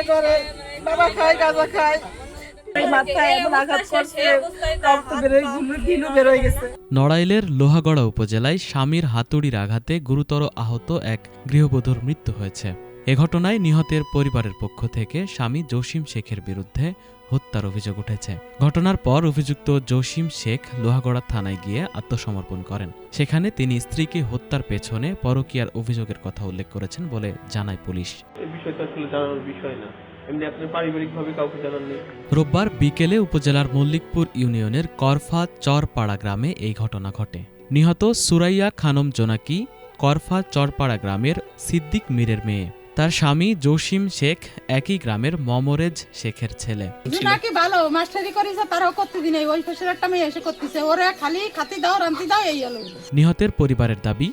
নেশা করে, বাবা খায়, গাঁজা খায়, মাথায় এমন আঘাত করছে, রক্ত বেরোয়, গিলু বেরোয় গেছে। নড়াইলের লোহাগড়া উপজেলায় স্বামীর হাতুড়ির আঘাতে গুরুতর আহত এক গৃহবধূর মৃত্যু হয়েছে। এ ঘটনায় নিহতের পরিবারের পক্ষ থেকে স্বামী জসিম শেখের বিরুদ্ধে হত্যার অভিযোগ উঠেছে। ঘটনার পর অভিযুক্ত জসিম শেখ লোহাগড়া থানায় গিয়ে আত্মসমর্পণ করেন। সেখানে তিনি স্ত্রীকে হত্যার পেছনে পরকীয়ার অভিযোগের কথা উল্লেখ করেছেন বলে জানায় পুলিশ। রোববার বিকেলে উপজেলার মল্লিকপুর ইউনিয়নের করফা চরপাড়া গ্রামে এই ঘটনা ঘটে। নিহত সুরাইয়া খানম জোনাকি করফা চরপাড়া গ্রামের সিদ্দিক মীরের মেয়ে। তার স্বামী জসিম শেখ একই গ্রামের মমরেজ শেখের ছেলে। জোনাকি ভালো মাস্টারি করেছে, তারাও করতে দিন ওই পাশের একটা মেয়ে এসে করতেছে, ওরা খালি খাতি দাও রান্তি দাও এই হলো। নিহতের পরিবারের দাবি,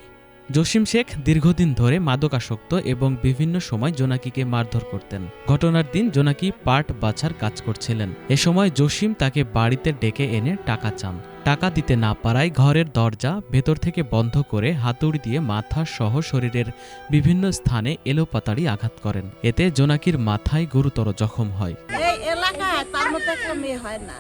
জসিম শেখ দীর্ঘদিন ধরে মাদকাসক্ত এবং বিভিন্ন সময় জোনাকিকে মারধর করতেন। ঘটনার দিন জোনাকি পাট বাছার কাজ করছিলেন। এ সময় জসিম তাকে বাড়িতে ডেকে এনে টাকা চান। টাকা দিতে না পারায় ঘরের দরজা ভেতর থেকে বন্ধ করে হাতুড়ি দিয়ে মাথা সহ শরীরের বিভিন্ন স্থানে এলোপাতাড়ি আঘাত করেন। এতে জোনাকির মাথায় গুরুতর জখম হয়। এই এলাকায় তার মতো একটা মেয়ে হয় না,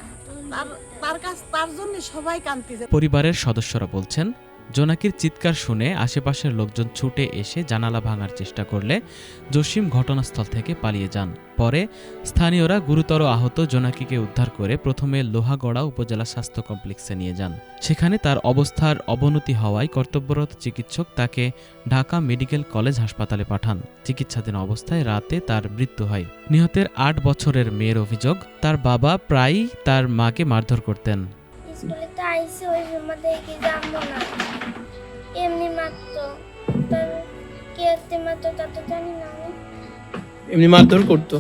তার জন্য সবাই কাঁদতেছে। পরিবারের সদস্যরা বলছেন, জোনাকির চিৎকার শুনে আশেপাশের লোকজন ছুটে এসে জানালা ভাঙার চেষ্টা করলে জসিম ঘটনাস্থল থেকে পালিয়ে যান। পরে স্থানীয়রা গুরুতর আহত জোনাকিকে উদ্ধার করে প্রথমে লোহাগড়া উপজেলা স্বাস্থ্য কমপ্লেক্সে নিয়ে যান। সেখানে তার অবস্থার অবনতি হওয়ায় কর্তব্যরত চিকিৎসক তাকে ঢাকা মেডিকেল কলেজ হাসপাতালে পাঠান। চিকিৎসাধীন অবস্থায় রাতে তার মৃত্যু হয়। নিহতের ৮ বছরের মেয়ের অভিযোগ, তার বাবা প্রায়ই তার মাকে মারধর করতেন। স্কুলে তো আইসি ওই সময় দেখি যাবো না, এমনি মারতো, তার কে মারতো তা তো জানি না, এমনি মারধর করতো।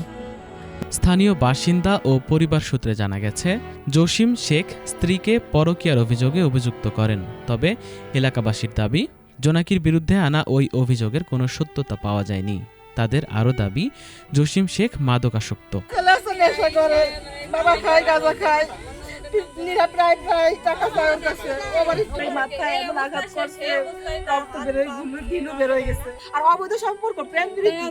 স্থানীয় বাসিন্দা ও পরিবার সূত্রে জানা গেছে, জসিম শেখ স্ত্রীকে পরকীয়ার অভিযোগে অভিযুক্ত করেন। তবে এলাকাবাসীর দাবি, জোনাকির বিরুদ্ধে আনা ওই অভিযোগের কোনো সত্যতা পাওয়া যায়নি। তাদের আরও দাবি, জসিম শেখ মাদকাসক্ত। নেশা করে, বাবা খায়, গাঁজা খায়, প্রায় টাকা চাওয়ার কাছে, মাথায় এমন আঘাত করছে, রক্ত বেরোয়, গিলু বেরোয় গেছে। আর অবৈধ সম্পর্ক, প্রেম প্রীতি,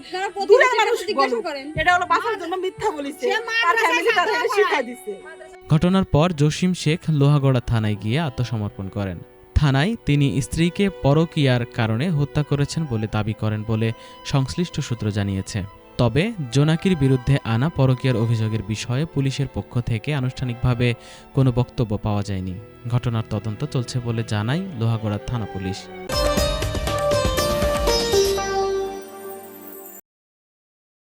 দূরের মানুষ বলে, এটা হলো বাঁচার জন্য মিথ্যা বলিছে, তার ফ্যামিলি তার শিক্ষা দিছে। ঘটনার পর জসিম শেখ লোহাগড়া থানায় গিয়ে আত্মসমর্পণ করেন। থানায় তিনি স্ত্রীকে পরকীয়ার কারণে হত্যা করেছেন বলে দাবি করেন বলে সংশ্লিষ্ট সূত্র জানিয়েছে। তবে জোনাকির বিরুদ্ধে আনা পরকীয়ার অভিযোগের বিষয়ে পুলিশের পক্ষ থেকে আনুষ্ঠানিকভাবে কোনো বক্তব্য পাওয়া যায়নি। ঘটনার তদন্ত চলছে বলে জানায় লোহাগড়া থানা পুলিশ।